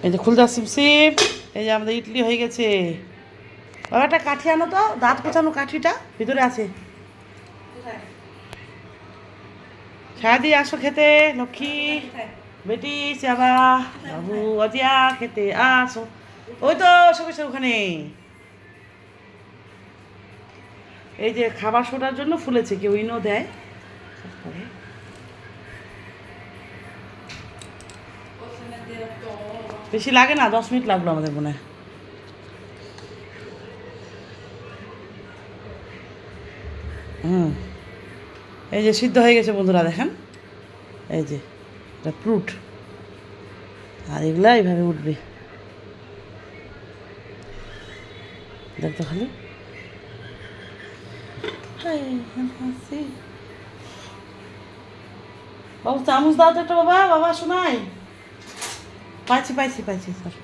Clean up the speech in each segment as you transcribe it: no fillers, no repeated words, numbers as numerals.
এই যে খুলদা সিমসিম, এই যে আমাদের ইডলি হয়ে গেছে। বাবা একটা কাঠি আনো তো, দাঁত কোচানো কাঠিটা ভিতরে আছে। সারাদি আসো খেতে, লক্ষ্মী বেটি চাবা বাবু অজিয়া খেতে আসো। ওই তো সবাই ওখানে। এই যে খাবার সোটার জন্য ফুলেছে, কেউ ইনো দেয়। বেশি লাগে না, 10 মিনিট লাগলো আমাদের মনে হয়। এই যে সিদ্ধ হয়ে গেছে বন্ধুরা, দেখেন এই যে এটা ফ্রুট, আর এগুলা এইভাবে উঠবে। দেখ তো খালি বাবু চামচ দাও তো একটা। বাবা বাবা শোনাই, পাইছি পাইছি পাইছি স্যার।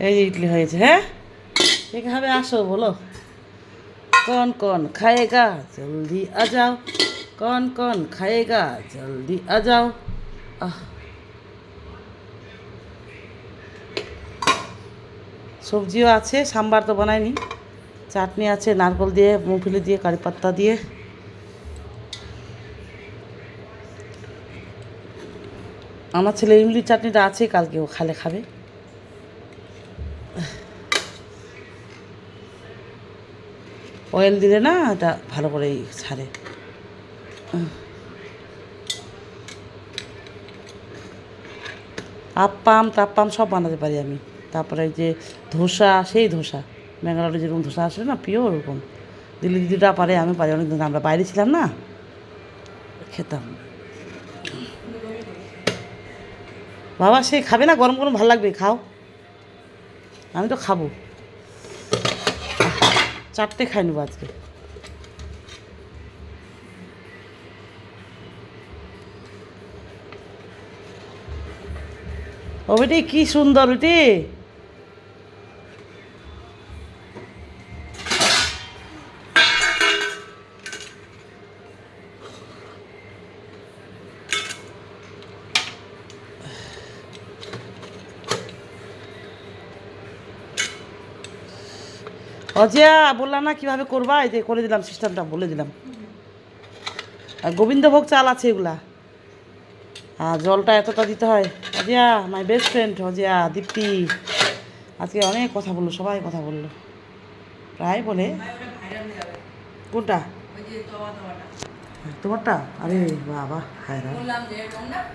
এই যে ইডলি হয়েছে। হ্যাঁ ঠিক হবে, আসো বলো। कौन कौन खाएगा जल्दी आ जाओ, कौन कौन खाएगा जल्दी आ जाओ। সবজিও আছে, সাম্বার তো বানাইনি, চাটনি আছে নারকল দিয়ে, মুফলি দিয়ে, কারি পাত্তা দিয়ে। আমার ছেলে ইমলি চাটনিটা আছে, কালকে ও খালে খাবে। অয়েল দিলে না এটা ভালো করেই ছাড়ে। আপ্পাম তাপ্পাম সব বানাতে পারি আমি। তারপরে এই যে ধোসা, সেই ধোসা ব্যাঙ্গালোরে যেরকম ধোসা আসে না পিওর, ওরকম দিল্লি দিদিটা পারে, আমি পারি। অনেকদিন আমরা বাইরে ছিলাম না, খেতাম। বাবা সে খাবে না, গরম গরম ভালো লাগবে, খাও। আমি তো খাবো, 4টে খাই নেবো আজকে। ও বেটি কি সুন্দর বেটি। অজিয়া বললাম না কীভাবে করবা, এই যে করে দিলাম, সিস্টেমটা বলে দিলাম। আর গোবিন্দভোগ চাল আছে এগুলা, আর জলটা এতটা দিতে হয়। অজিয়া মাই বেস্ট ফ্রেন্ড, অজিয়া দীপ্তি আজকে অনেক কথা বললো, সবাই কথা বললো, প্রায় বলে। কোনটা তোমারটা? আরে বাবা খায় না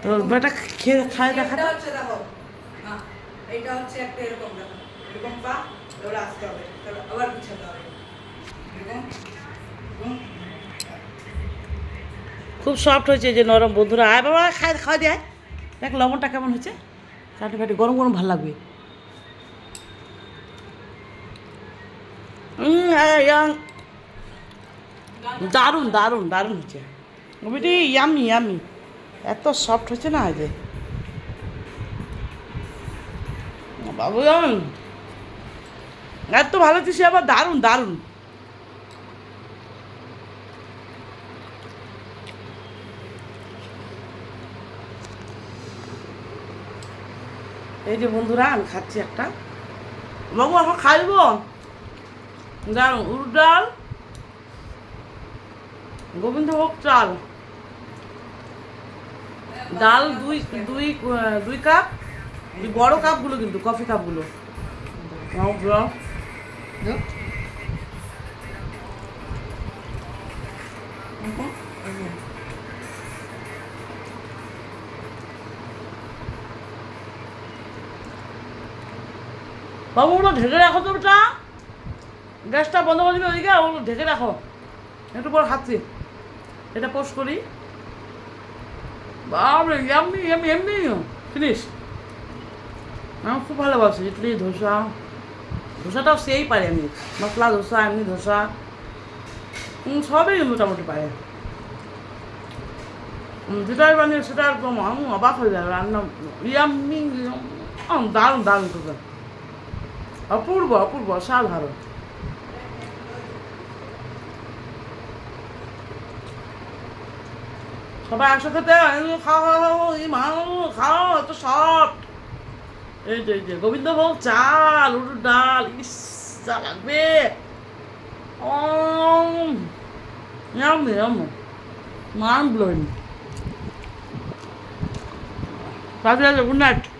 তোর বেটা, খেয়ে খায় দেখা। এইটা হচ্ছে একটা এরকম দেখো, এরকম পা এবার আসতে হবে, আবার বিছাতে হবে এরকম। খুব সফট হয়েছে, যে নরম। বন্ধুরা আয় বাবা খায়, খাওয়া দিয়ে দেখ লবণটা কেমন হয়েছে। চাটনি ফাটি গরম গরম ভালো লাগবে। দারুণ দারুণ দারুণ হচ্ছে বেটি, ইয়ামি ইয়ামি, এত সফট হচ্ছে না। এই যে বাবু এত ভালো হচ্ছে, আবার দারুণ দারুণ। এই যে বন্ধুরা আমি খাচ্ছি একটা। বাবু এখন খাইব, দারুণ। উড় ডাল, গোবিন্দভোগ চাল, ডাল দুই দুই দুই কাপ, বড় কাপগুলো কিন্তু, কফি কাপগুলো। বাবু ওগুলো ঢেকে রাখো তো, ওটা গ্যাসটা বন্ধ করে দিবি, ওইদিকে ওগুলো ঢেকে রাখো। একটু পর খাচ্ছি, এটা পোস্ট করি। বাবরে এমনি এমনি এমনি ফিনিশ। আমার খুব ভালোবাসি ইডলি ধোসা, ধোসাটাও সেই পারে আমি, মশলা ধোসা, এমনি ধোসা সবই মোটামুটি পারে। যেটাই বানিয়ে সেটা একদম আমি অবাক হয়ে যায় রান্না, ইয়াম্মি দারুণ দারুণ ধোসা। অপূর্ব অপূর্ব অসাধারণ। সবাই একসাথে খাও খাও খাও, এই মাও খাও, এত সফট। এই যে গোবিন্দভোগ চাল, উড়ুর ডাল, ইস যা লাগবে। Yummy, yummy. Mind blowing. Good night.